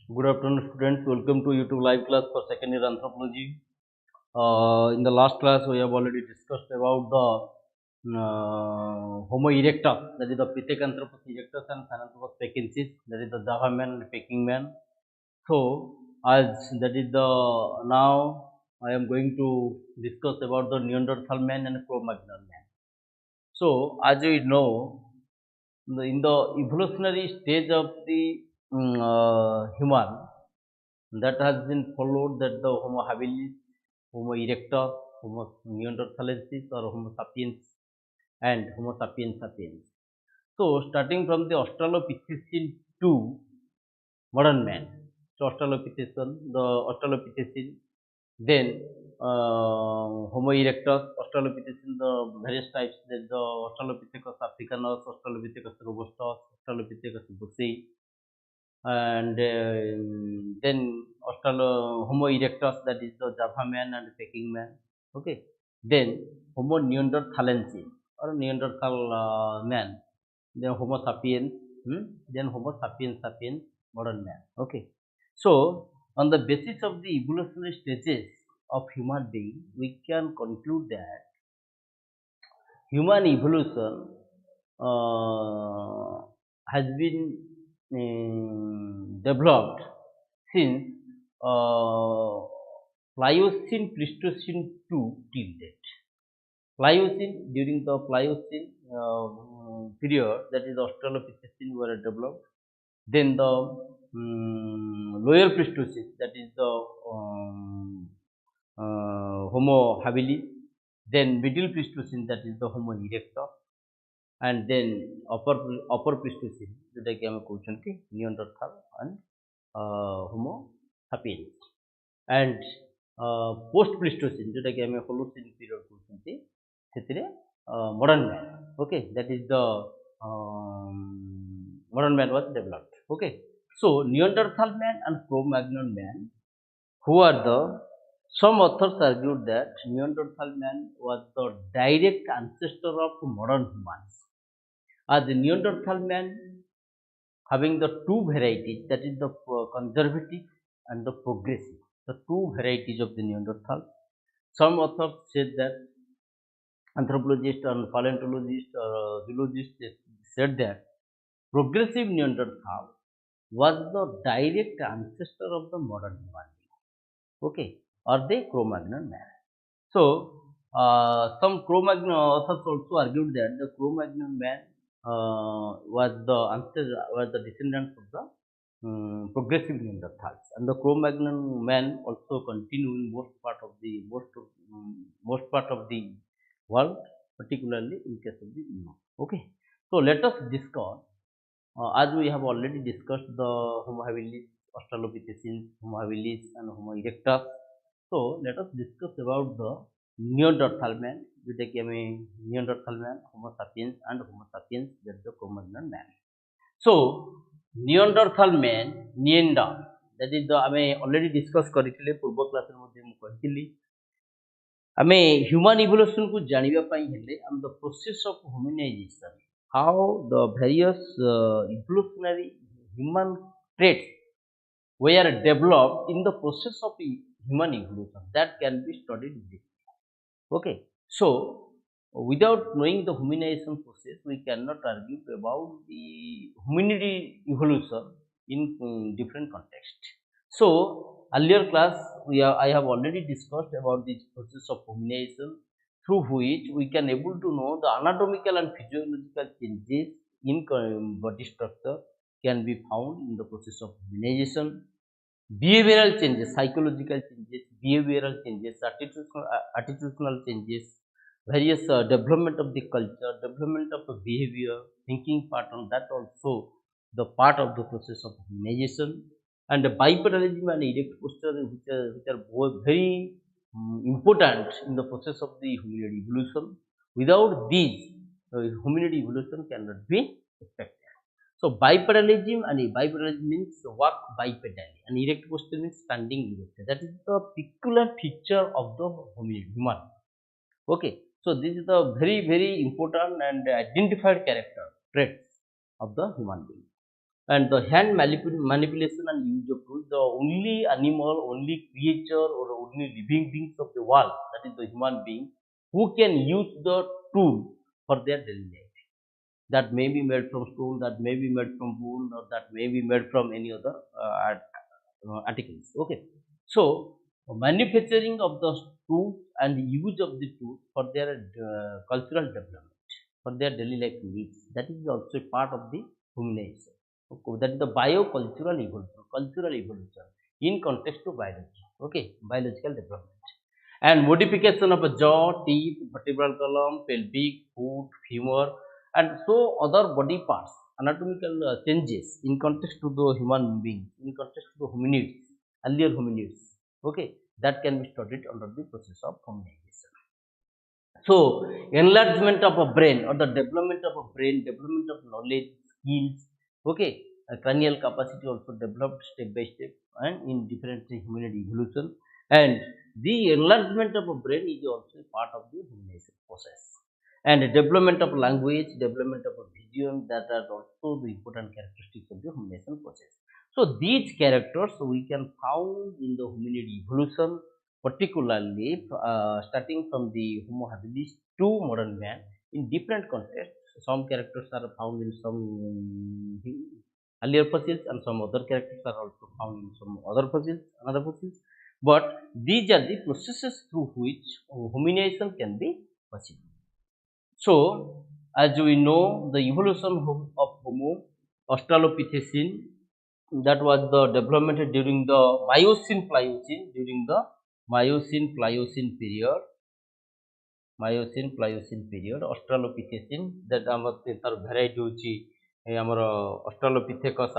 Good afternoon, students. Welcome to YouTube live class for second year anthropology. In the last class, we have already discussed about the Homo erectus, that is the Pithecanthropus erectus, and Sinanthropus pekinensis, that is the Java man and Peking man. So, as that is the now, I am going to discuss about the Neanderthal man and Cro-Magnon man. So, as we know, in the evolutionary stage of the human, that has been followed, that the Homo habilis, Homo erectus, Homo neanderthalensis or Homo sapiens and Homo sapiens sapiens. So starting from the Australopithecine to modern man. So the Australopithecine, then Homo erectus, Australopithecine, the various types, that the Australopithecus africanus, Australopithecus robustus, Australopithecus bushi, and then Homo erectus, that is the Java man and Peking man. Okay, then Homo neanderthalensis or Neanderthal man, then Homo sapiens, then Homo sapiens sapiens modern man. Okay, so on the basis of the evolutionary stages of human being, we can conclude that human evolution has been developed since Pliocene, Pleistocene to till date. Pliocene, during the Pliocene period, that is Australopithecine were developed. Then the lower Pleistocene, that is the Homo habilis. Then middle Pleistocene, that is the Homo erectus, and then upper Pleistocene, जोटाकि आम कहते Neanderthal and Homo sapiens, and post Pleistocene, जोटाकि आम Holocene period कहते सेतिरे modern man. Okay, that is the modern man was developed. Okay, so Neanderthal man and Cro-Magnon man, who are the some authors argued that Neanderthal man was the direct ancestor of modern humans. As the Neanderthal man having the two varieties, that is the conservative and the progressive, the two varieties of the Neanderthal. Some authors said that, anthropologists and paleontologists or zoologists said that progressive Neanderthal was the direct ancestor of the modern human being. Okay, or the Cro-Magnon man. So some Cro-Magnon authors also argued that the Cro-Magnon man was the descendant of the progressive Neanderthals, and the Cro-Magnon man also continue in most part of the world, particularly in case of the Europe. Okay, so let us discuss, as we have already discussed the Homo habilis, Australopithecines, Homo habilis, and Homo erectus. So let us discuss about the Neanderthal man, जोटाकि आम Neanderthal man, Homo sapiens and Homo sapiens, that the Cro-Magnon man. So Neanderthal man, Neander, that is the आम already discuss करथिले पूर्व class रे मध्ये मु कहितली, आम human evolution को जानिबा पई हेले आम the process of humanisation, how the various evolutionary human traits were developed in the process of human evolution, that can be studied deeply. Okay, so without knowing the humanization process, we cannot argue about the hominid evolution in different context. So earlier class I have already discussed about this process of hominization, through which we can able to know the anatomical and physiological changes in body structure can be found in the process of hominization. Behavioral changes, psychological changes, behavioral changes, attitudinal changes, various development of the culture, development of the behavior, thinking pattern, that also the part of the process of humanization. And the bipedalism and erect posture, which are both very important in the process of the hominid evolution. Without these, hominid evolution cannot be expected. So bipedalism, and bipedalism means walk bipedally, and erect posture means standing erect. That is the peculiar feature of the human. Okay, so this is the very important and identified character traits of the human being. and the hand manipulation and use of tools. The only animal, only creature, or only living beings of the world, that is the human being, who can use the tool for their daily life. That may be made from stone, that may be made from wood, or that may be made from any other articles. Okay, so manufacturing of the tools and use of the tools for their cultural development, for their daily life needs, that is also a part of the humanization. Okay, that is the biocultural evolution, cultural evolution in context to biology. Okay, biological development and modification of a jaw, teeth, vertebral column, pelvic, foot, femur, and so other body parts, anatomical changes in context to the human beings, in context to the hominids, earlier hominids. Okay, that can be studied under the process of hominization. So enlargement of a brain, or the development of a brain, development of knowledge, skills. Okay, cranial capacity also developed step by step and in different human evolution, and the enlargement of a brain is also a part of the humanization process, and development of language, development of a vision, that are also the important characteristics of the humanization process. So these characters we can found in the hominid evolution, particularly starting from the Homo habilis to modern man in different contexts. Some characters are found in some earlier fossils, and some other characters are also found in some other fossils, another fossils. But these are the processes through which hominization can be possible. So, as we know, the evolution of Homo australopithecine, that was the development during the Miocene period, australopithecine, that तार variety होची हमर australopithecus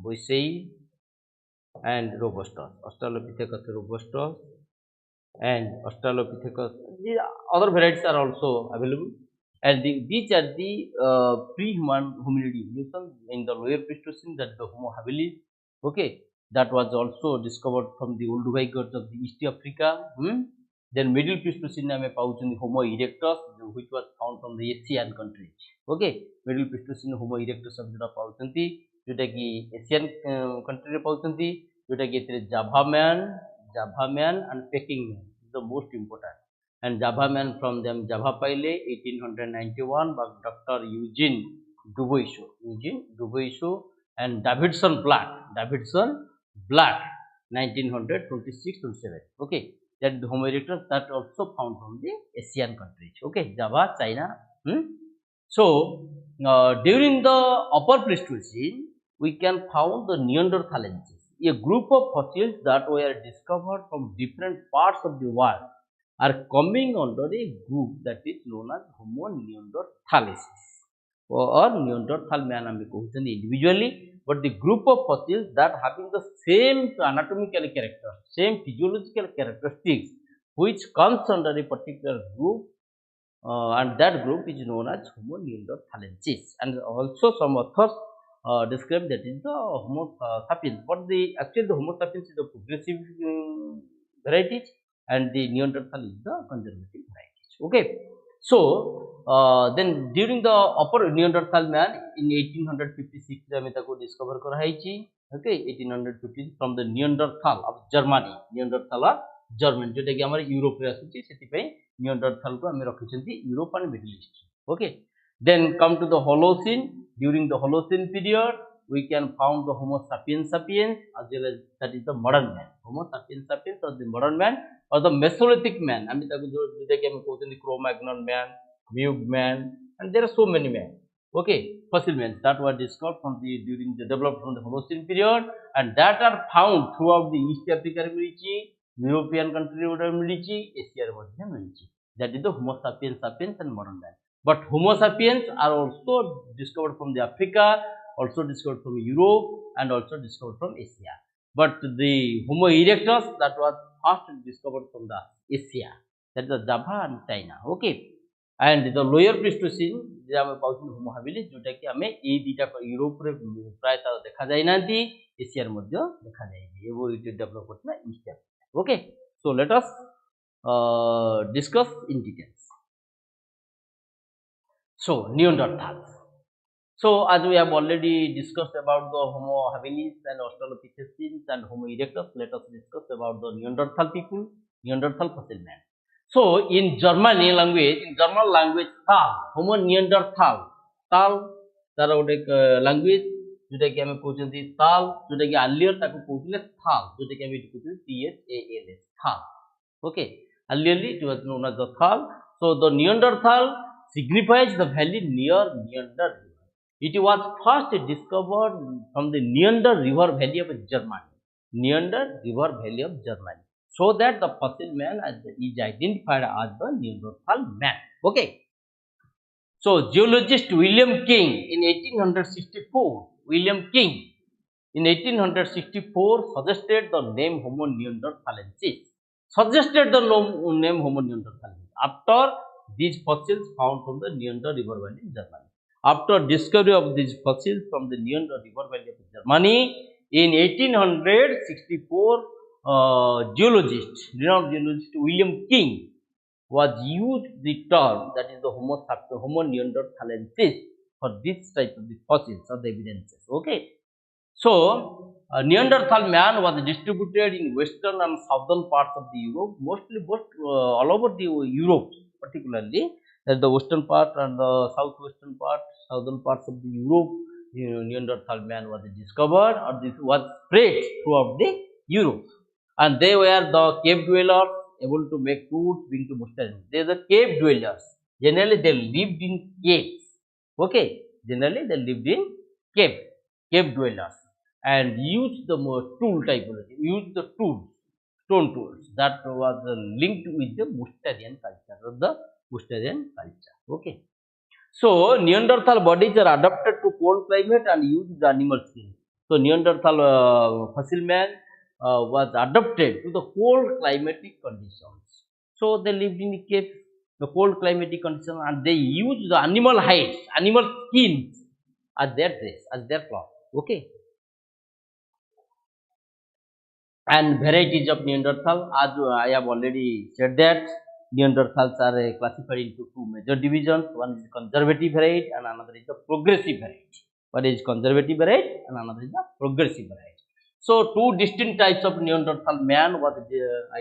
boisei and robustus and australopithecus. These other varieties are also available, and these are the pre-human hominid evolution in the lower Pleistocene, that the Homo habilis. Okay, that was also discovered from the old Ovigods of the East Africa. Then middle Pleistocene ame pauchandi Homo erectus, which was found from the Asian countries. Okay, middle Pleistocene Homo erectus of jota pauchandi, jota ki Asian country re pauchandi, jota ki etere Java man and Peking man is the most important. And Java man, from them Java paile 1891 by Dr. Eugene Duboisio and Davidson Black 1926-27. Okay, that the Homo erectus, that also found from the Asian countries. Okay, Java, China. So during the upper Pleistocene, we can found the Neanderthalensis, a group of fossils that were discovered from different parts of the world are coming under a group that is known as Homo neanderthalensis, or Neanderthal man individually, but the group of fossils that having the same anatomical characters, same physiological characteristics, which comes under a particular group, and that group is known as Homo neanderthalensis. And also some authors describe that is the Homo sapiens, but the Homo sapiens is the progressive varieties, and the Neanderthal is the conservative varieties. Okay, so then during the upper Neanderthal man in 1856 ame taku discover kara haichi. Okay, 1850 from the Neanderthal of Germany, Neanderthal German, jota ki amar Europe re asuchi, seti pai Neanderthal ko ame rakhichenti Europe and Middle East. Okay, then come to the Holocene. During the Holocene period, we can found the Homo sapiens as well as, that is the modern man. Homo sapiens or the modern man, or the Mesolithic man. I mean, the Cro-Magnon man, Mube man, and there are so many men. Okay, fossil men that were discovered from the during the developed from the Holocene period, and that are found throughout the East Africa military, European country military, Asia military. That is the Homo sapiens and modern man. But Homo sapiens are also discovered from the Africa, also discovered from Europe, and also discovered from Asia. But the Homo erectus, that was first discovered from the Asia, that is the Java and China. Okay, and the lower Pleistocene जे आमे पाउछन Homo habilis, जोटा कि आमे ए दुटा Europe रे प्राय तार देखा जाय नांती, एशिया रे मध्ये देखा जाय एबो इट डेवलप करथना east Africa. Okay, so let us discuss in details. So Neanderthals. So as we have already discussed about the Homo habilis and Australopithecines and Homo erectus, let us discuss about the Neanderthal people, Neanderthal fossil man. So in German language, Tal, Homo Neanderthal, Tal तार गोटे language जोटा कि आम कहते ताल जोटा कि आलियर कहते थाल जोटा कि आम कहते THALS थाल. Okay, earlierly it was known as the Thal. So the Neanderthal signifies the valley near Neander river. It was first discovered from the Neander river valley of Germany. Neander river valley of Germany. So that the fossil man is identified as the Neanderthal man. Okay. So geologist William King in 1864, in 1864 suggested the name Homo neanderthalensis. Name Homo neanderthalensis after these fossils found from the Neander river valley in Germany. After discovery of these fossils from the Neander river valley of Germany in 1864, renowned geologist William King was used the term that is the Homo neanderthalensis for this type of the fossils or the evidences. Okay. So Neanderthal man was distributed in western and southern parts of the Europe, mostly all over the Europe, particularly the western part and the southwestern part, southern parts of the Europe. Neanderthal man was discovered, or this was spread throughout the Europe, and they were the cave dwellers, able to make tools, being to mustache. They are the cave dwellers. Generally, they lived in caves. Okay, generally they lived in cave dwellers, and used the tool typology, used the tools, stone tools that was linked with the Mustarian culture or the Mustarian culture. Okay. So Neanderthal bodies are adapted to cold climate and used the animal skin. So Neanderthal fossil man was adapted to the cold climatic conditions. So they lived in the caves, the cold climatic conditions, and they used the animal hides, animal skins as their dress, as their cloth. Okay. And varieties of Neanderthal, as I have already said that Neanderthals are classified into two major divisions. One is conservative variety and another is the progressive variety. One is conservative variety and another is the progressive variety. So two distinct types of Neanderthal man was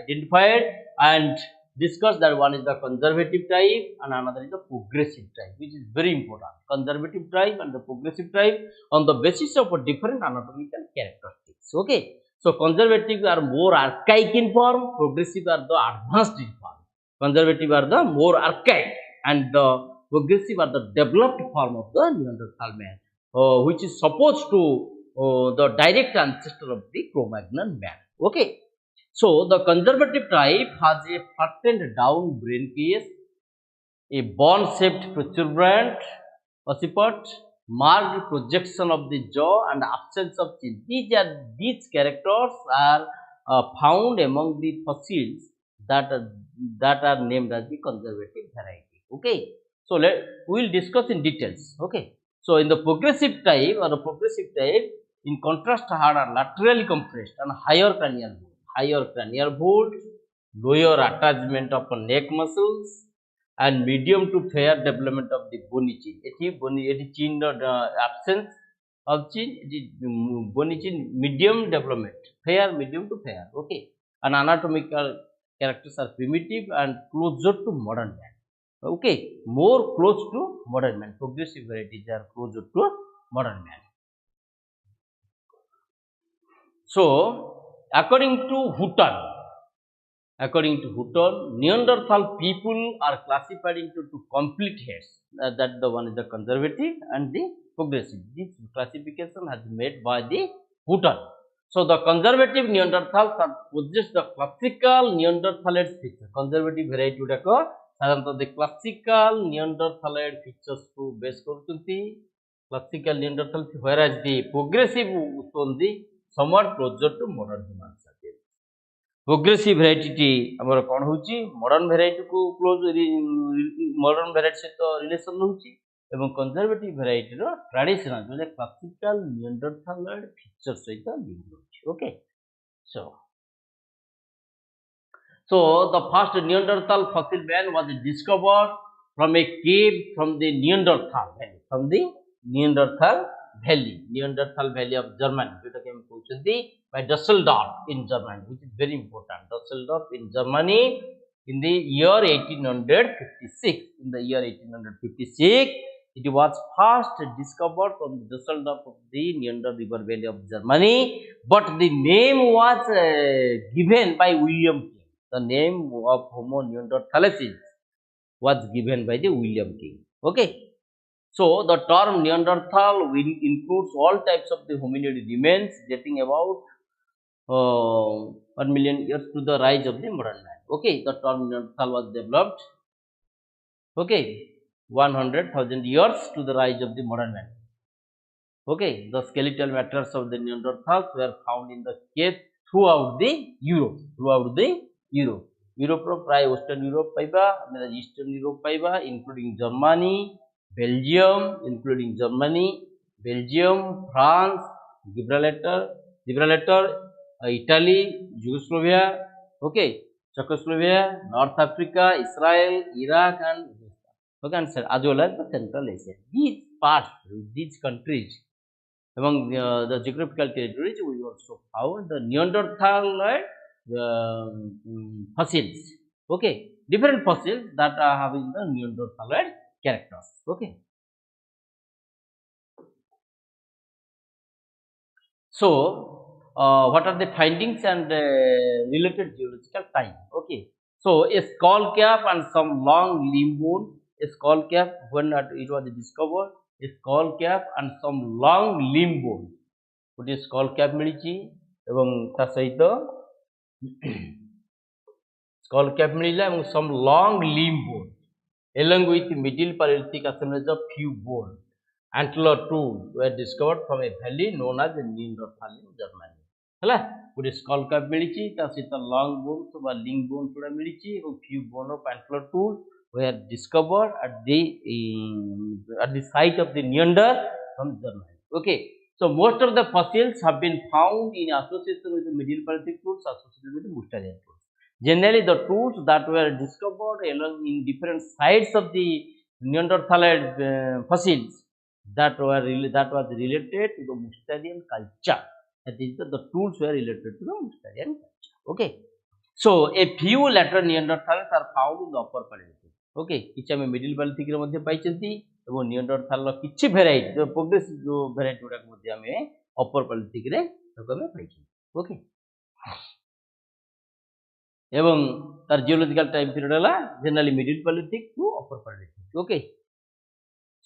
identified and discussed. That one is the conservative type and another is the progressive type, which is very important. Conservative type and the progressive type on the basis of different anatomical characteristics. Okay. So conservative are more archaic in form, progressive are the advanced in form. Conservative are the more archaic and the progressive are the developed form of the Neanderthal man, which is supposed to the direct ancestor of the Cro-Magnon man. Okay. So the conservative type has a flattened down brain case, a bone-shaped protuberant occiput, marked projection of the jaw, and absence of chin. These characters are found among the fossils that are named as the conservative variety. Okay. So we will discuss in details. Okay. So in the progressive type, in contrast, had a laterally compressed and higher cranial bolt, lower attachment of neck muscles, and medium to fair development of the bony chin. Eti chin absence of chin, bony chin, medium development, fair, medium to fair. Okay. And anatomical characters are primitive and closer to modern man. Okay, more close to modern man. Progressive varieties are closer to modern man. So according to Hutton, Neanderthal people are classified into two complete heads. That the one is the conservative and the progressive. This classification has been made by the Hutton. So the conservative Neanderthals possess the classical Neanderthaloid features. Conservative variety गुड़ाक साधारणतः the classical Neanderthaloid features को base करते classical Neanderthal, whereas the progressive the somewhat closer to modern humans. Progressive variety ଆମର କ'ଣ ହେଉଛି modern variety को close modern variety ସହିତ relation ରହୁଛି ଏବଂ conservative variety ର traditional ମାନେ classical Neanderthaloid feature ସହିତ link ରହୁଛି. Okay. So the first Neanderthal fossil man was discovered from a cave from the Neanderthal Valley, Neanderthal Valley of Germany, যেটাকে আমি বলছি by Dusseldorf in Germany, which is very important. Dusseldorf in Germany in the year 1856. In the year 1856, it was first discovered from the Dusseldorf of the Neander River Valley of Germany, but the name was given by William King. The name of Homo neanderthalensis was given by the William King. Okay. So the term Neanderthal includes all types of the hominid remains dating about 1 million years to the rise of the modern man. Okay, the term Neanderthal was developed. Okay, 100,000 years to the rise of the modern man. Okay, the skeletal matters of the Neanderthals were found in the caves throughout the Europe. Europe प्राय Western Europe पाइबा, Eastern Europe पाइबा, including Germany, Belgium, France, Gibraltar, Italy, Yugoslavia, okay, Czechoslovakia, North Africa, Israel, Iraq, and okay, and as well as the Central Asia. These countries, among the geographical territories, we also found the Neanderthal fossils. Okay, different fossils that are having the Neanderthaloid characters. Okay. So, what are the findings and related geological time? Okay. So, a skull cap and some long limb bone. A skull cap, when it was discovered, a skull cap and some long limb bone. What is skull cap मिली एवं ता सहित skull cap मिला एवं some long limb bone along with middle Paleolithic assemblage of few bone. Antler tools were discovered from a valley known as the Neanderthal in Germany. ହେଲା ଗୋଟେ skull cap ମିଳିଛି ତା ସହିତ long bones ବା limb bones ଗୁଡ଼ା ମିଳିଛି ଏବଂ few bone of antler tools were discovered at the site of the Neander from Germany. Okay, so most of the fossils have been found in association with the Middle Paleolithic tools associated with the Mousterian tools. Generally, the tools that were discovered along in different sites of the Neanderthaloid fossils that was related to the Mousterian culture. That is, the tools were related to the Mousterian culture. Okay, so a few later Neanderthals are found in the upper Paleolithic. Okay, किछि हम middle पैलेolithic रे मध्ये पाइछंती एवं नियंडरथाल रो किछि variety जो progressive जो variety गुडा मध्ये हमें अपर पैलेolithic रे तक हमें पाइछंती. ओके, एवं तार जियोलॉजिकल टाइम पीरियड हला generally middle palaeolithic to upper palaeolithic. Okay,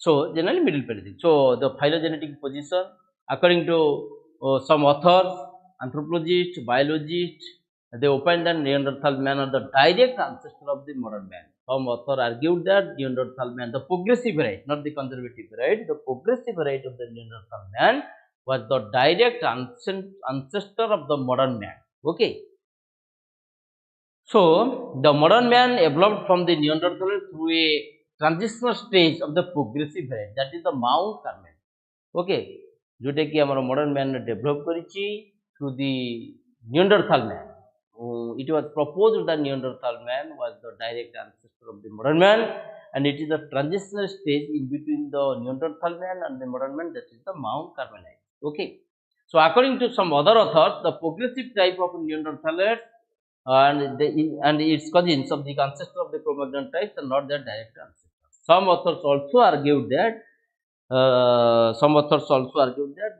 so generally middle Paleolithic. So the phylogenetic position according to some authors, anthropologists, biologists, they opined that Neanderthal man are the direct ancestor of the modern man. Some author argued that Neanderthal man, the progressive variety, not the conservative variety, the progressive variety of the Neanderthal man was the direct ancestor of the modern man. Okay, so the modern man evolved from the Neanderthal through a transitional stage of the progressive variety, that is the Mount Carmel. Okay, Jote कि हमारा modern man develop करिछि through the Neanderthal man. It was proposed that Neanderthal man was the direct ancestor of the modern man, and it is a transitional stage in between the Neanderthal man and the modern man, that is the Mount Carmelite. Okay, so according to some other authors, the progressive type of Neanderthals and its cousins of the ancestor of the Cro-Magnon types are not their direct ancestors. Some authors also argued that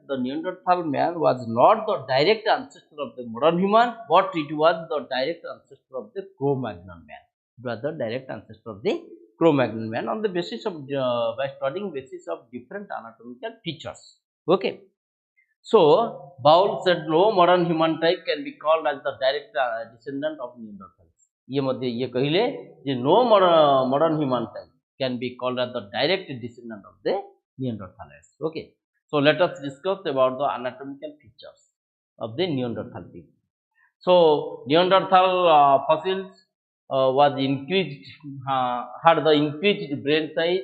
the Neanderthal man was not the direct ancestor of the modern human, but it was the direct ancestor of the Cro-Magnon man. It was the direct ancestor of the Cro-Magnon man on the basis of by studying basis of different anatomical features. Okay, so Bowell said no modern human type can be called as the direct descendant of Neanderthals. ये कहिले जे no modern human type can be called as the direct descendant of the Neanderthals. Okay, so let us discuss about the anatomical features of the Neanderthal people. So Neanderthal fossils was increased, had the increased brain size.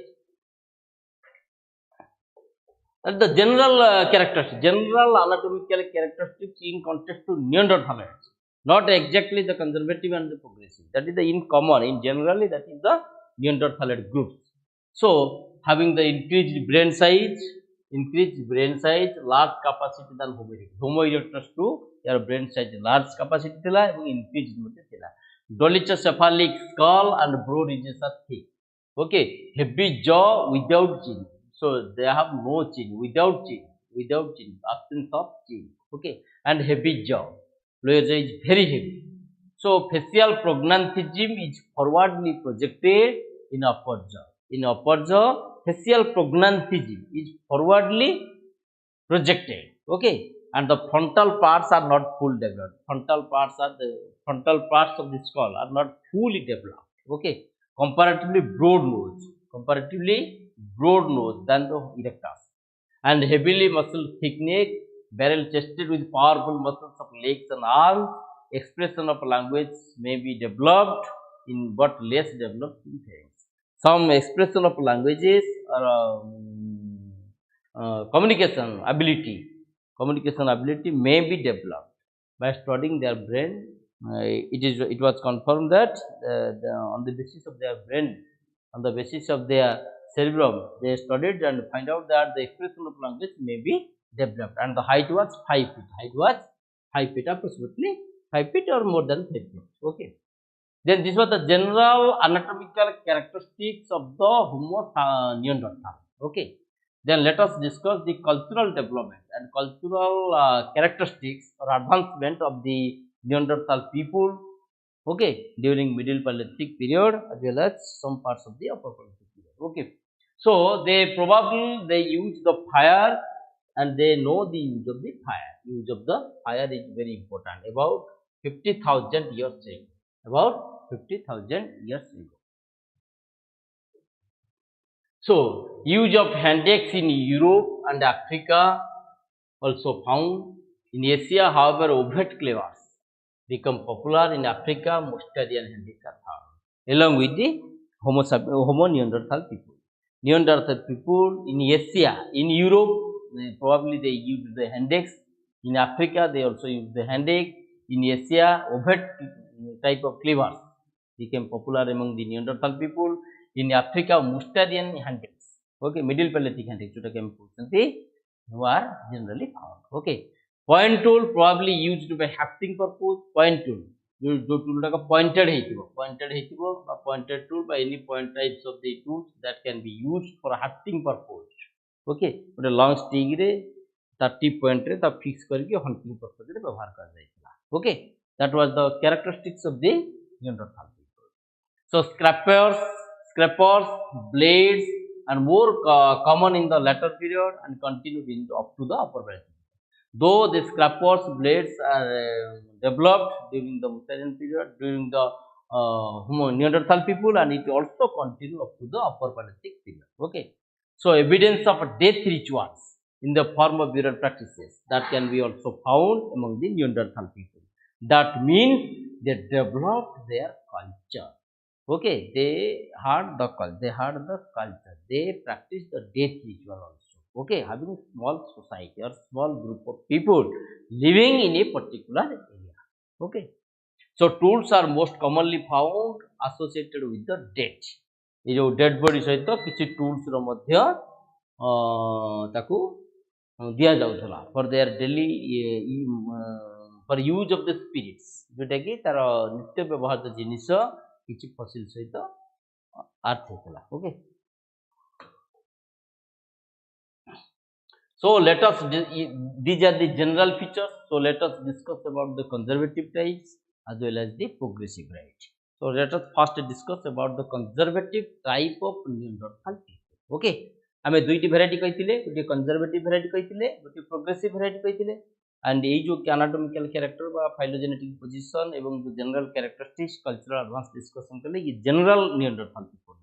And the general characteristics, general anatomical characteristics in contrast to Neanderthaloids, not exactly the conservative and the progressive. That is the in common, in generally that is the Neanderthalid groups. So, having the increased brain size, large capacity than Homo erectus. Homo erectus to their brain size large capacity thila ebong increased mate thila. Dolichocephalic skull and broad ridges are thick. Okay, heavy jaw without chin. So they have no chin, without chin, absence of chin. Okay, and heavy jaw. Lower jaw is very heavy. So facial prognathism is forwardly projected in upper jaw. In upper jaw, facial prognathism is forwardly projected. Okay, and the frontal parts are not full developed. Frontal parts of the skull are not fully developed. Okay, comparatively broad nose than the erectus, and heavily muscle thick neck, barrel chested with powerful muscles of legs and arms. Expression of language may be developed in but less developed in parents. Some expression of languages are communication ability may be developed by studying their brain. It was confirmed that on the basis of their brain, on the basis of their cerebrum, they studied and find out that the expression of language may be developed, and the height was 5 feet. Approximately 5 feet or more than 5 feet. Okay. Then this was the general anatomical characteristics of the Homo neanderthal. Okay. Then let us discuss the cultural development and cultural characteristics or advancement of the Neanderthal people. Okay, during Middle Paleolithic period as well as some parts of the Upper Paleolithic period. Okay, so they use the fire, and they know the use of the fire. Use of the fire is very important. About 50,000 years ago. About 50,000 years ago. So, use of hand axe in Europe and Africa also found. In Asia, however, ovate clevers become popular. In Africa, Mustadian hand axe are found, along with the Homo Neanderthal people. Neanderthal people in Asia, in Europe, probably they use the hand axe. In Africa, they also use the hand axe. In Asia, ovate type of clevers became popular among the Neanderthal people. In Africa, Mustadian hand axe. Okay, Middle Paleolithic hand axe who are generally found. Okay, point tool probably used by hafting purpose. Point tool, जो tool टाका pointed tool by any point types of the tools that can be used for hafting purpose. Okay, ଗୋଟେ long stick रे ता tip point रे ता fix करके hunting purpose रे व्यवहार कर जाइଥିଲା. Okay, that was the characteristics of the Neanderthal people. So scrapers, blades, and more common in the later period and continued up to the Upper Paleolithic. Though the scrapers, blades are developed during the Mustadian period, during the Neanderthal people, and it also continued up to the Upper Paleolithic period. Okay, so evidence of death rituals in the form of burial practices that can be also found among the Neanderthal people. That means they developed their culture. Okay, they had the culture. They practiced the death ritual also. Okay, having small society or small group of people living in a particular area. Okay, so tools are most commonly found associated with the dead. ये जो dead body सहित किसी tools रो मध्य ताकू दिया जाउथला for their daily for use of the spirits, जोटा कि तार नित्य व्यवहार जिनिस किसी फसिल सहित आर्ट होतला. Okay, so let us these are the general features. So let us discuss about the conservative types as well as the progressive variety. So let us first discuss about the conservative type of Neanderthal people. Okay, आमे दुईटी variety कहिथिले, गोटे conservative variety कहिथिले, गोटे progressive variety कहिथिले. And ये जो anatomical character बा phylogenetic position एवं जो general characteristics cultural advanced discussion कले ये general Neanderthal people.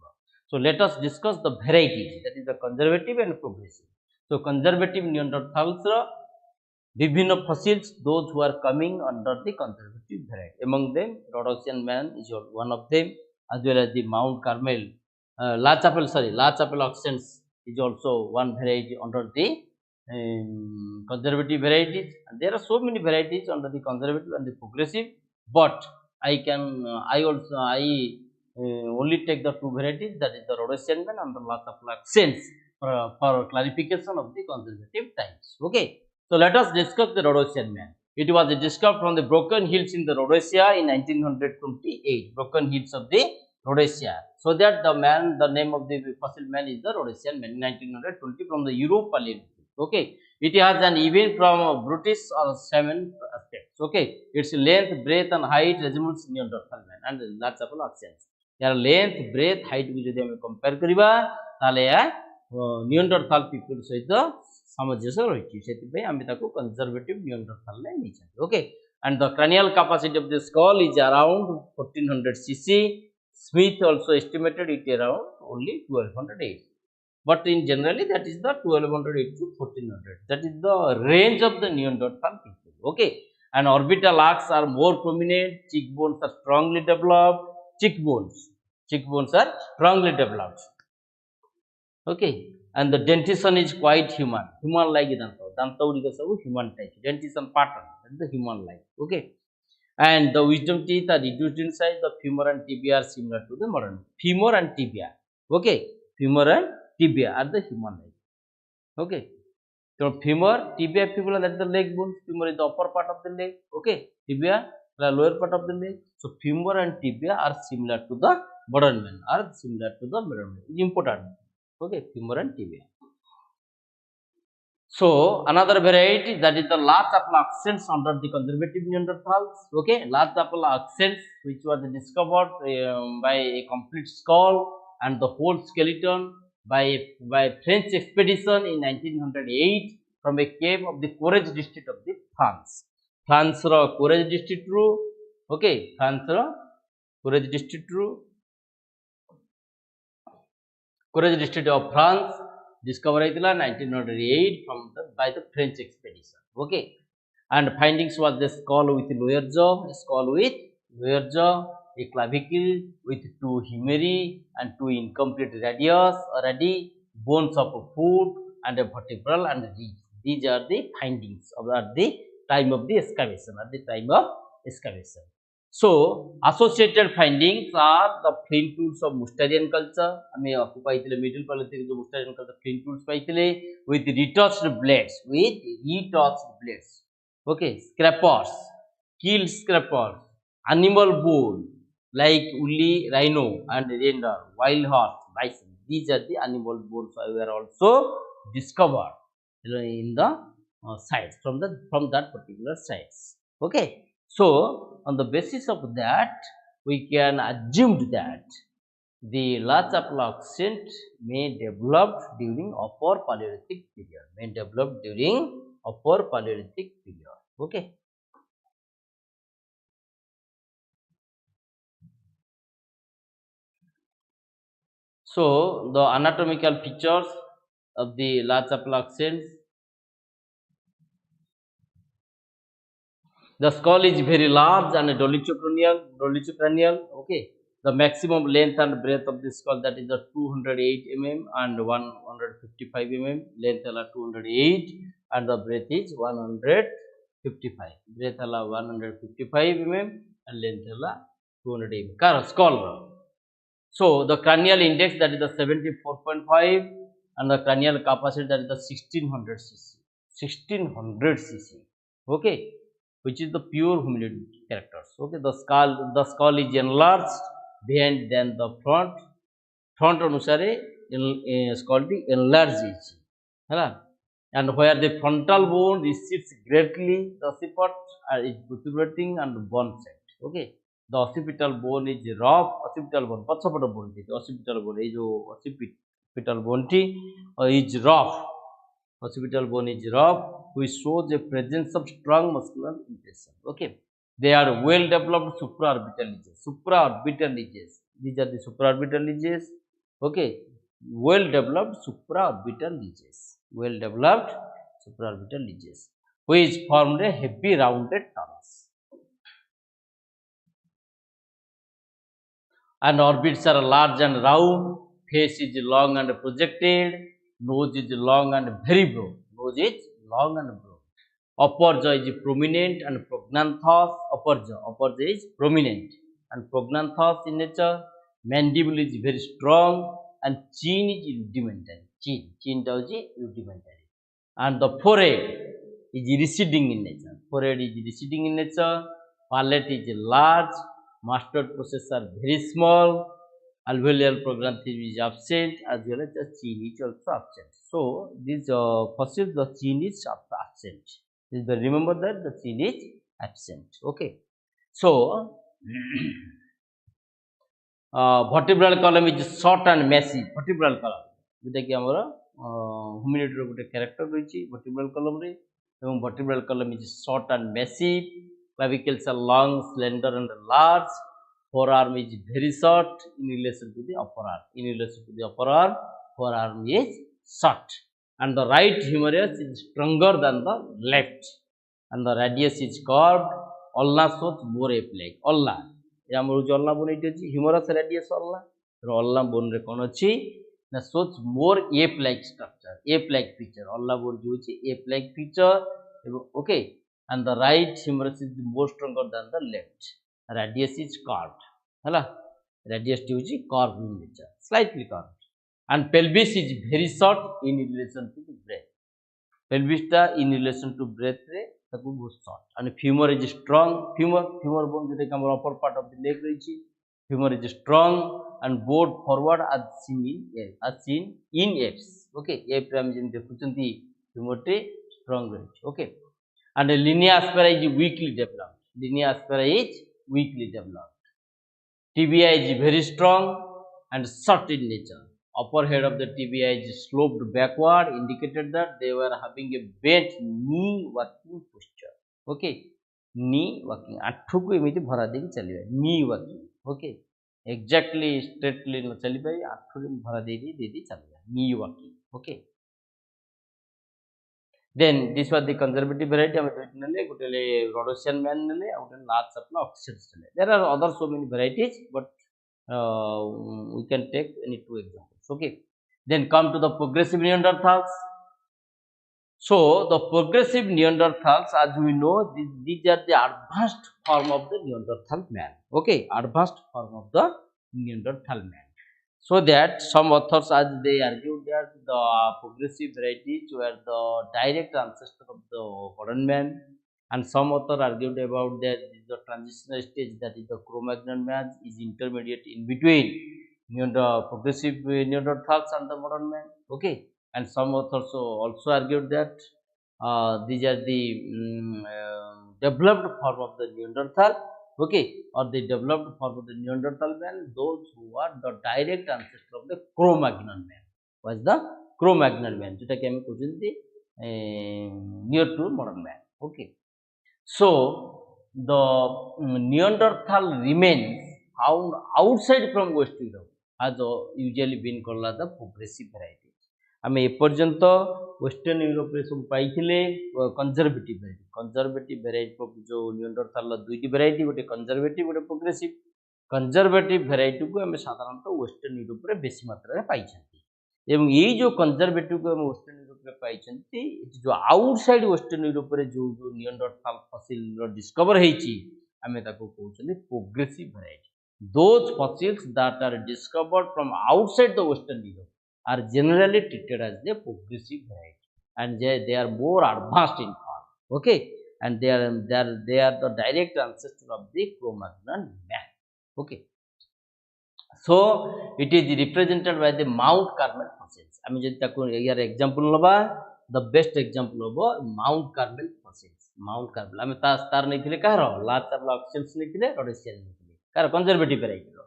So let us discuss the varieties, that is the conservative and progressive. So conservative Neanderthals বিভিন্ন fossils, those who are coming under the conservative variety. Among them, Rhodesian man is one of them, as well as the Mount Carmel, La Chapelle oxens is also one variety under the conservative varieties. And there are so many varieties under the conservative and the progressive, but I only take the two varieties, that is the Rhodesian man and the Lhasa sense for clarification of the conservative types. Okay, so let us discuss the Rhodesian man. It was discovered from the broken hills in the Rhodesia in 1928. Broken hills of the Rhodesia. So that the man, the name of the fossil man is the Rhodesian man in 1920 from the Europe Paleolithic. Okay, it has an even from British or seven aspects. Okay, its length, breadth, and height resembles Neanderthal man and that's all accents. यार length breadth height को जदि आम compare करबा ताले या नियंडरथाल people सहित सामंजस्य रही से आम ताको कंजर्वेटिव नियंडरथाल ले नीचे. Okay, and the cranial capacity of the skull is around 1400 cc. Smith also estimated it around only 1208, but in generally that is the 1208 to 1400, that is the range of the Neanderthal people. Okay, and orbital arcs are more prominent, cheekbones are strongly developed. Cheekbones are strongly developed. Okay, and the dentition is quite human like danta uriga sabu human type, dentition pattern, that is the human like. Okay, and the wisdom teeth are reduced in size. The femur and tibia are similar to the modern femur and tibia. Okay, femur and tibia are the human like. Okay, so femur, tibia, fibula, that is the leg bones. Femur is the upper part of the leg. Okay, tibia the lower part of the leg. So femur and tibia are similar to the modern man. It's important. Okay, femur and tibia. So another variety, that is the large apple accents under the conservative Neanderthals. Okay, large apple accents which was discovered by a complete skull and the whole skeleton by French expedition in 1908 from a cave of the Courage district of the France. France ro Courage district ru. Okay, France ro Courage district ru. Courage district of France discovered in 1908 from by the French expedition. Okay, and findings was the skull with lower jaw, a clavicle with two humeri and two incomplete radius already, bones of a foot and a vertebral and ribs. These are the findings of at the time of the excavation. So associated findings are the flint tools of Mousterian culture. आमे आपको पाइतिले middle Paleolithic जो Mousterian culture flint tools पाइतिले with retouched blades. Okay, scrapers, keel scrapers, animal bone like woolly rhino and reindeer, wild horse, bison. These are the animal bones were also discovered in the sites from that particular sites. Okay, so on the basis of that we can assume that the large apple accent may develop during upper Paleolithic period. Okay, so the anatomical features of the large apple accents. The skull is very large and dolichocranial. Okay, the maximum length and breadth of the skull, that is the 208 mm and 155 mm. Length ala 208 and the breadth is 155. Breadth ala 155 mm and length ala 200 mm. Skull. So the cranial index, that is the 74.5 and the cranial capacity, that is the 1600 cc. Okay, which is the pure humanoid characters. Okay, the skull is enlarged behind than the front anusare skull be enlarged है and where the frontal bone recedes greatly, the occiput is protrugating and bone set. Okay, the occipital bone is rough. Occipital bone पछपट bone the occipital bone is occipital bone is rough. Occipital bone is rough, which shows a presence of strong muscular impression. Okay, they are well developed supraorbital ridges. These are the supraorbital ridges. Okay, well developed supraorbital ridges, which formed a heavy rounded torus. And orbits are large and round. Face is long and projected. Nose is long and very broad. Upper jaw is prominent and prognanthous. Upper jaw is prominent and prognanthous in nature. mandible is very strong, and chin is rudimentary. Chin is rudimentary, and the forehead is receding in nature. Forehead is receding in nature. Palate is large. Mastoid processes are very small. Alveolar prognathism is absent, as well as the chin is also absent. So these fossils, the chin is absent. Remember that the chin is absent. Okay. So vertebral column is short and massive. Vertebral column, जोटा कि हमर hominid रो गोटे character रही vertebral column रे, एवं vertebral column is short and massive. Clavicles are long, slender, and large. Forearm is very short in relation to the upper arm. In relation to the upper arm, forearm is short, and the right humerus is stronger than the left, and the radius is curved. Ulna shows more ape-like. Ulna, ଆମର ଯୋଉ ulna bone ଏଠି ଅଛି, humerus radius ulna. ulna bone ରେ କଣ ଅଛି ନା shows more ape-like structure, ape-like feature. ulna bone ଯୋଉ ଅଛି ape-like feature. Okay, and the right humerus is more stronger than the left. Radius is curved. Hala, radius is curved in nature, slightly curved, and pelvis is very short in relation to the breast. Pelvis ta in relation to breast re taku बहुत short, and femur is strong. Femur bone जोटा कि हमर upper part of the leg रही, femur is strong and bowed forward as seen in apes. Okay, ape ram gen देखुचंती femur te strong रही. Okay, and the linea aspera is weakly developed. Linea aspera is weakly developed. Tibia is very strong and short in nature. Upper head of the tibia is sloped backward, indicated that they were having a bent knee walking posture. Okay, knee walking. आठु को एमिति भरा देकी चलिबा. Knee walking. Okay, exactly straightly न चलिबा. आठु को भरा देदी चलिबा. Knee walking. Okay. Then this was the conservative variety. हम नले गोटेले Rhodesian man नले, गोटे large अपना oxyds नले. There are other so many varieties, but we can take any two examples. Okay. Then come to the progressive Neanderthals. So the progressive Neanderthals, as we know, these are the advanced form of the Neanderthal man. Okay, advanced form of the Neanderthal man. So that some authors, as they argued that the progressive varieties were the direct ancestor of the modern man, and some author argued about that the transitional stage, that is the Cro-Magnon man, is intermediate in between progressive Neanderthals and the modern man. Okay, and some authors also argued that these are the developed form of the Neanderthal. Okay, or the developed form of the Neanderthal man, those who are the direct ancestor of the Cro-Magnon man. Was the Cro-Magnon man, जोटा कि हम कहते near to modern man. Okay, so the Neanderthal remains found outside from West Europe has usually been called the progressive variety. आम एपर्यंत western Europe रे सब पाइथिले conservative variety जो नियंडरथाल दुईटी variety, गोटे conservative गोटे प्रोग्रेसिव. कंजर्वेटिव वेराइटी को आम साधारणतः वेस्टर्न यूरोप रे बेसी मात्रा रे पाइछंती, एवं ये जो कंजर्वेटिव को हम वेस्टर्न यूरोप रे पाइछंती, जो आउटसाइड वेस्टर्न यूरोप रे जो नियंडरथाल फसिल रो डिस्कवर हेची, आम ताको कहउछली progressive variety. Those fossils that are discovered from outside the western Europe are generally treated as the progressive variety, and they are more advanced in form. Okay, and they are the direct ancestor of the Cro-Magnon man. Okay, so it is represented by the Mount Carmel fossils. I mean, here example laba, the best example of Mount Carmel fossils. Mount Carmel. I mean, star नहीं थिले कहाँ रहो? Large oxygens नहीं थिले, Rhodesian नहीं थिले. कहाँ conservative variety row.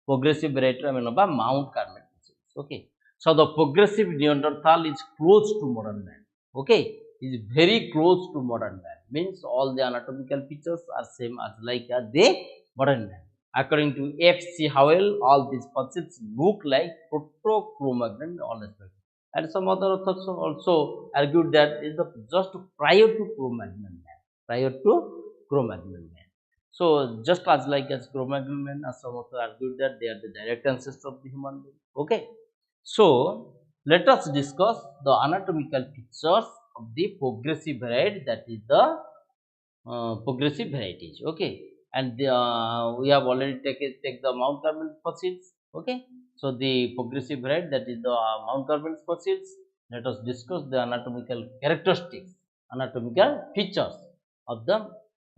Progressive variety I mean लबा Mount Carmel fossils. Okay. So the progressive Neanderthal is close to modern man. Okay, is very close to modern man. Means all the anatomical features are same as like the modern man. According to F.C. Howell, all these fossils look like Proto-Cro-Magnon in all aspects. And some other authors also argued that is the just prior to Cro-Magnon man. Prior to Cro-Magnon man. So just as like as Cro-Magnon man, as some authors argued that they are the direct ancestors of the human being. Okay. So let us discuss the anatomical features of the progressive variety, that is the progressive varieties. Okay, and we have already take the Mount Carmel fossils. Okay, so the progressive variety, that is the Mount Carmel fossils. Let us discuss the anatomical characteristics, anatomical features of the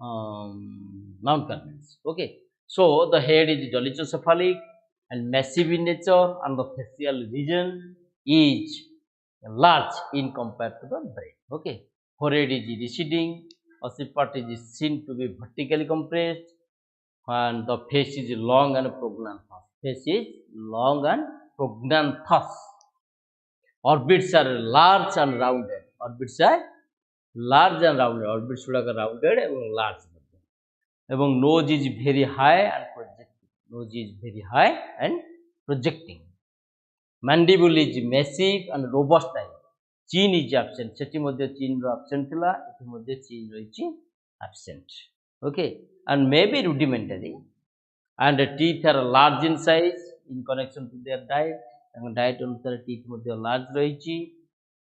Mount Carmels. Okay, so the head is dolichocephalic and massive in nature, and the facial region is large in compared to the brain. Okay, forehead is receding, occiput is seen to be vertically compressed, and the face is long and prognatous. Face is long and prognatous. Orbits are large and rounded. Orbits are large and rounded. Orbits are rounded and large. And nose is very high and projecting. Nose is very high and projecting. Mandible is massive and robust type. Chin is absent. Seti modhye chin ro absent thila. Eti modhye chin roichi absent. Okay, and maybe rudimentary. And the teeth are large in size in connection to their diet. And diet anusare teeth modhye large roichi.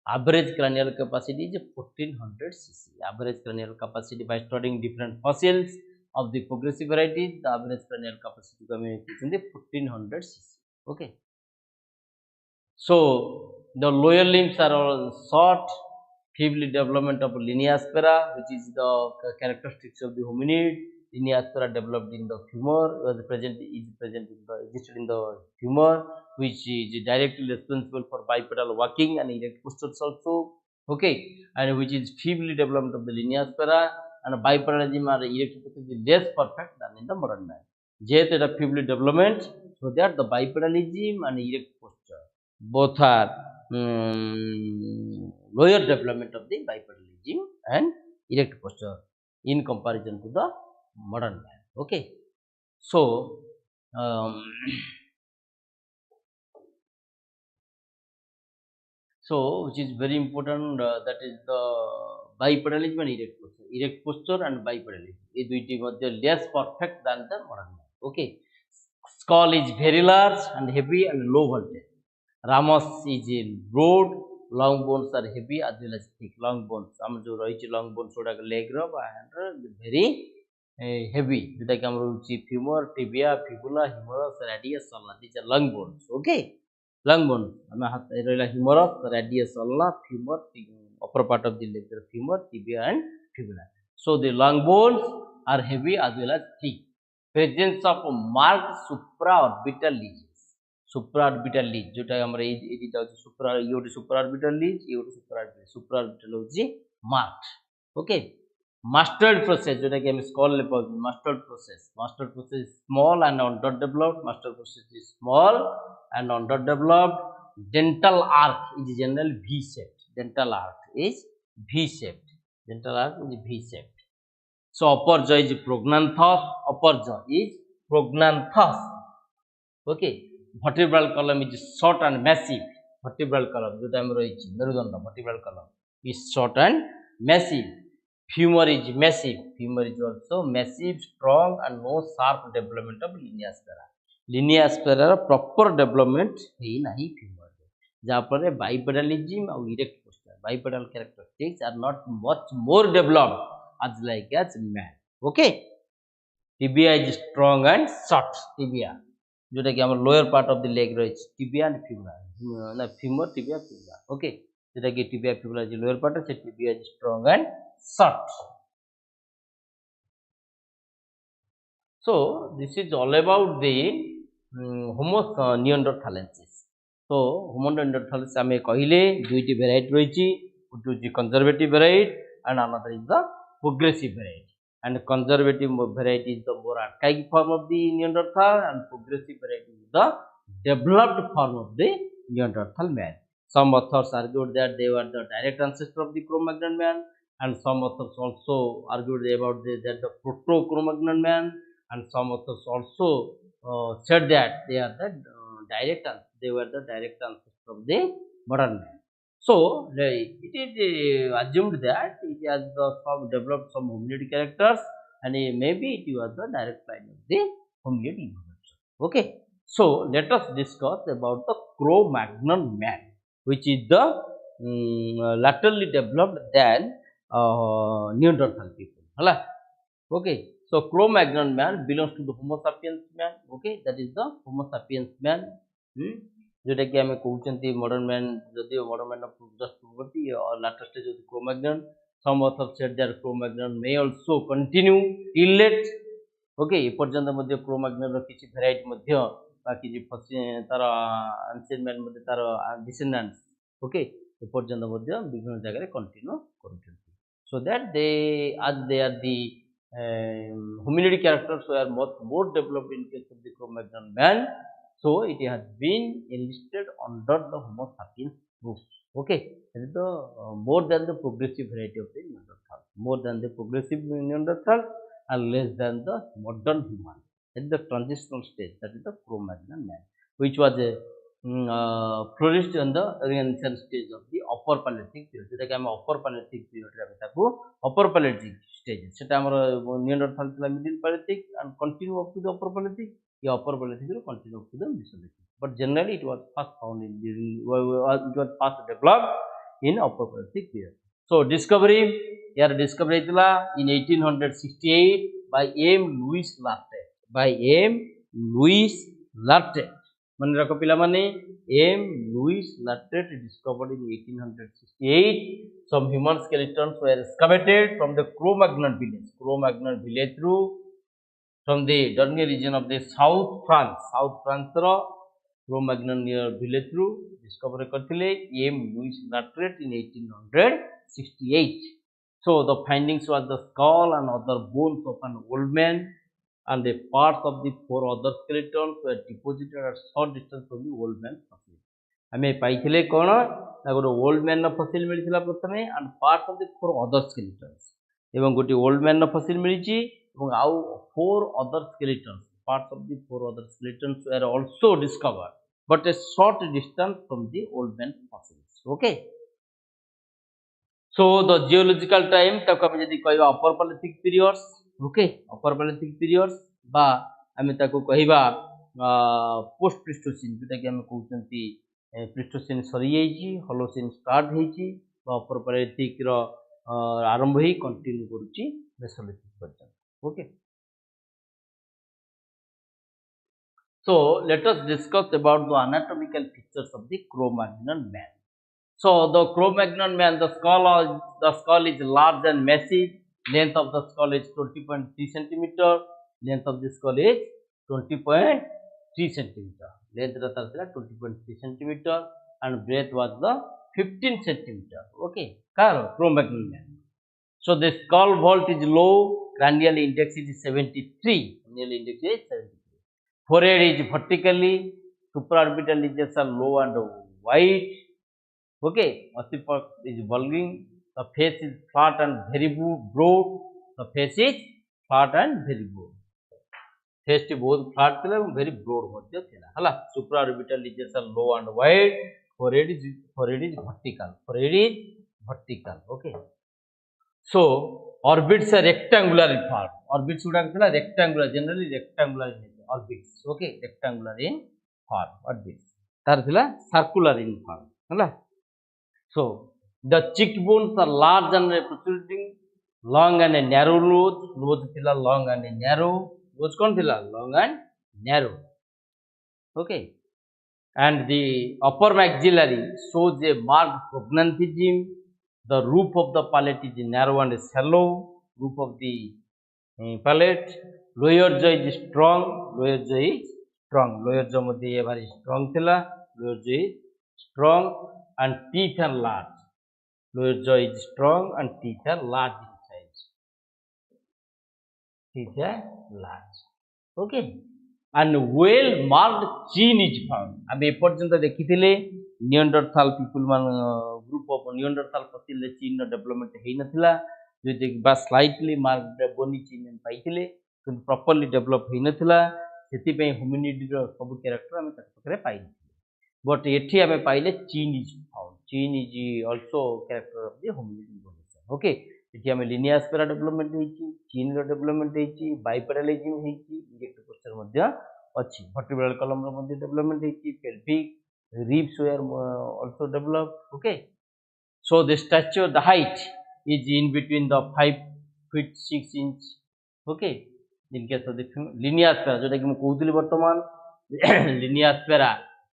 Average cranial capacity is 1400 cc. Average cranial capacity, by studying different fossils of the progressive varieties, the average cranial capacity is in the 1400 cc. Okay. So the lower limbs are all short, feebly development of lineaspera, which is the characteristics of the hominid. Lineaspera developed in the femur, existed in the femur, which is directly responsible for bipedal walking and erect postures also. Okay, and which is feebly development of the lineaspera, and bipedalism or erect postures is less perfect than in the modern man. Jet is a feebly development, so that the bipedalism and erect posture both are lower development of the bipedalism and erect posture in comparison to the modern man. Okay, so which is very important, that is the bipedalism and erect posture and bipedalism. These two are less perfect than the modern man. Okay, skull is very large and heavy and low voltage. Ramus is broad, long bones are heavy as well as thick. Long bones, long bones leg rub and very heavy. Femur, tibia, fibula, humerus, radius, ulna. These are long bones. Okay, long bones. Humerus, radius, ulna, femur, upper part of the leg, femur, tibia, and fibula. So the long bones are heavy as well as thick. Presence of marked supraorbital lesions. Supraorbital lead, जोटा हमरा AD जाउछि सुप्रा योडी supraorbital lead, योडी supraorbital होछि marked. Okay, mastered process, जोटा कि हम skull ले पाउ, mastered process is small and underdeveloped. Mastered process is small and underdeveloped. Dental arc is generally V shaped. Dental arc is V shaped. So upper jaw is prognatous. Okay, vertebral column is short and massive. Vertebral column, जो time रही थी मेरुदंड, vertebral column is short and massive. Femur is massive. Femur is also massive, strong, and no sharp development of lineaspera. Lineaspera proper development है नहीं femur. जहाँ पर bipedalism और erect posture, bipedal characteristics are not much more developed as like as man. Okay, tibia is strong and short. Tibia, जोटा कि lower part of the leg रही tibia and fibula, ना femur tibia fibula. Okay, जोटा कि tibia fibula जो lower part है, tibia is strong and short. So this is all about the Homo neanderthalensis. तो Homo neanderthalensis आमे कहिले दुईटी वेराइटी रहिछि, good conservative variety and another is the progressive variety. And conservative variety is the more archaic form of the Neanderthal, and progressive variety is the developed form of the Neanderthal man. Some authors argued that they were the direct ancestor of the Cro-Magnon man, and some authors also argued about that the proto-Cro-Magnon man, and some authors also said that they are the they were the direct ancestor of the modern man. So it is assumed that it has developed some hominid characters, and maybe it was the direct line of the hominid evolution. Okay, so let us discuss about the Cro-Magnon man, which is the laterally developed than Neanderthal people. Okay, So Cro-Magnon man belongs to the Homo sapiens man. Okay, that is the Homo sapiens man. जोटा कि आम कहते modern man जदिव modern man just पूर्ववर्ती और later stage of Cro-Magnon. Some authors said that Cro-Magnon may also continue till late. Okay ए पर्यंत मध्य Cro-Magnon रो किछि वेराइटी मध्य बाकी जे तार एंशिएंट मैन मध्य तार डिसेंडेंट्स ओके ए पर्यंत मध्य विभिन्न जगह continue करछन so that they as they are the hominid characters were much more developed in case of the Cro-Magnon man. So it has been enlisted under the Homo sapiens group. Okay, that is the more than the progressive variety of the Neanderthal, more than the progressive Neanderthal and less than the modern human. That is the transitional stage. That is the Cro-Magnon man, which was a flourished in the Renaissance stage of the upper Paleolithic period. जोटा कि upper Paleolithic period रे ताको upper Paleolithic stage. सेटा हमर Neanderthal थिला middle Paleolithic and continue up to the upper Paleolithic. ये upper Paleolithic row continue up to the Mesolithic. But generally it was first found in during it was first developed in upper Paleolithic period. So discovery यार discovery थिला in 1868 by M. Louis Lartet. By M. Louis Lartet. मन रखो पिला माने M. Louis Lartet discovered in 1868 some human skeletons were excavated from the Cro-Magnon village. Cro-Magnon village through from the Dornier region of the South France ro Cro-Magnon village through discover करथिले M. Louis Lartet in 1868. So the findings was the skull and other bones of an old man and the parts of the 4 other skeletons were deposited at short distance from the old man's fossil. हमें पाइथिले कोन ना गोटे old man no फसिल मिलिथिला प्रथमे and parts of the 4 other skeletons एवं गोटे old man no फसिल मिलिछि एवं आउ 4 other skeletons parts of the 4 other skeletons were also discovered but a short distance from the old man's fossils. Okay, so the geological time ताको हम यदि कहबा upper Paleolithic periods. Okay upper Paleolithic periods बा हमें ताको कहबा post Pleistocene जोटा कि हम कहउचंती प्लिस्टोसिन सरी जाइछि होलोसिन स्टार्ट हेछि बा upper Paleolithic रो आरंभ ही कंटिन्यू करूछि मेसोलिथिक पर्यंत. Okay, so let us discuss about the anatomical features of the Cro-Magnon man. So the Cro-Magnon man, the skull is large and massive. Length of the skull is 20.3 centimeter. Length of the skull is 20.3 centimeter. Length rata 20.3 centimeter and breadth was the 15 centimeter. Okay, Cro-Magnon man. So the skull vault is low. Cranial index is 73. Cranial index is 73. Forehead is vertically. Supraorbital ridges are low and wide. Okay, Osepa is bulging. The face is flat and very broad. The face is flat and very broad. Face is both flat and very broad. Hala. Supraorbital ridges are low and wide. Forehead is vertical. Forehead is vertical. Okay. So orbits are rectangular in form. Orbits would have rectangular, generally rectangular in orbits. Okay, rectangular in form. Orbits. Tarthila circular in form. Hala. So the cheekbones are large and protruding, long and a narrow nose. Nose thila long and a narrow. Nose kon thila long and narrow. Okay, and the upper maxillary shows a marked prognathism. The roof of the palate is narrow and shallow. Roof of the palate. Lower jaw is strong. Lower jaw is strong. Lower jaw madhye very strong thila. Lower jaw is strong and teeth are large. Lower jaw is strong and teeth are large in size. Teeth are large. Okay, and well marked chin is found. अब ए पर्यंत देखिथिले Neanderthal people man group of Neanderthal fossil chin development हेइ नथिला जे बा slightly marked bony chin पाइथिले किंतु properly develop हेइ नथिला सेति पे hominid रो सब character हम तकरे पाइले but एठी हमें पाइले chin is found. Chin is also character of the hominid evolution. Okay, एठी हमें linear spera development हेछि chin रो development हेछि biparallelism हेछि direct posture मध्ये अछि vertebral column रो मध्ये development हेछि pelvic ribs were also developed. Okay, so the stature, the height is in between the 5 feet 6 inch. Okay, in case of the lineaspera jota ki mu kohutili bartaman lineaspera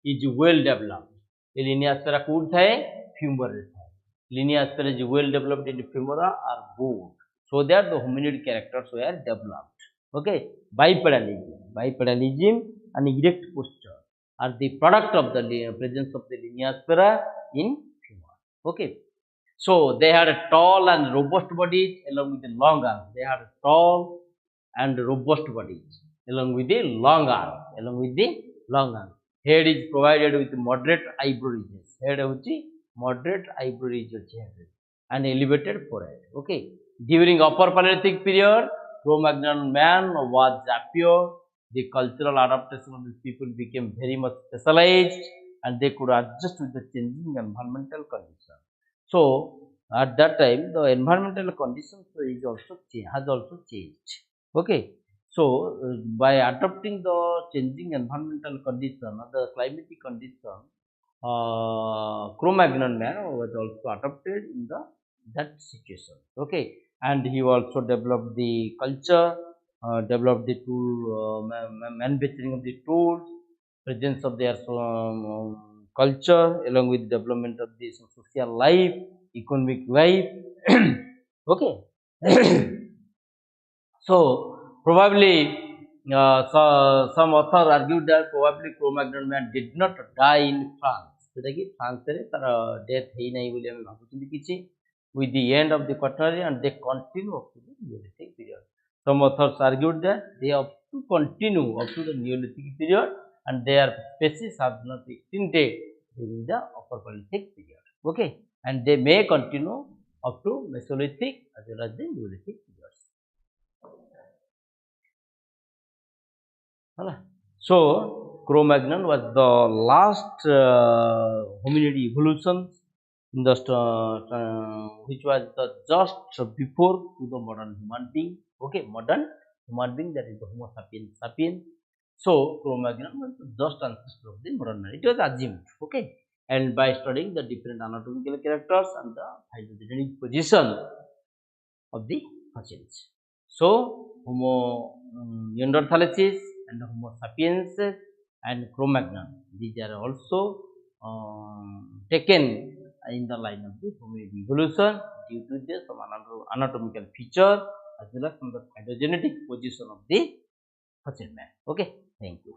is well developed. The lineaspera kout thae femur re thae. Lineaspera is well developed in the femora or bone, so that the hominid characters were developed. Okay, bipedalism and erect posture are the product of the presence of the lineaspera in femur. Okay, so they had a tall and robust bodies along with the long arms. They had tall and robust bodies along with the long arms. Head is provided with moderate eyebrow ridges. Head is moderate eyebrow ridges and elevated forehead. Okay. During Upper Paleolithic period, Cro-Magnon man was appeared. The cultural adaptation of these people became very much specialized, and they could adjust with the changing environmental conditions. So at that time, the environmental conditions has also changed. Okay. So by adopting the changing environmental condition or the climatic condition, Cro-Magnon man was also adopted in that situation. Okay, and he also developed the culture, developed the tool, manufacturing of the tools, presence of their culture along with development of the social life, economic life. Okay. So probably some authors argued that probably Cro-Magnon man did not die in France. France death with the end of the Quaternary, and they continue up to the Neolithic period. Some authors argued that they have to continue up to the Neolithic period, and their species have not extincted during the Upper Paleolithic period. Okay, and they may continue up to Mesolithic as well as the Neolithic periods. So Cro-Magnon was the last hominid evolution in the which was the just before to the modern human being. Okay, modern human being, that is the Homo sapiens. So Cro-Magnon was the just ancestor of the modern man. It was assumed. Okay, and by studying the different anatomical characters and the phylogenetic position of the fossils. So Homo Neanderthalensis and Homo sapiens and Cro-Magnon, these are also taken in the line of the hominid evolution due to the some anatomical feature as well as from the phylogenetic position of the fossil man. Okay, thank you.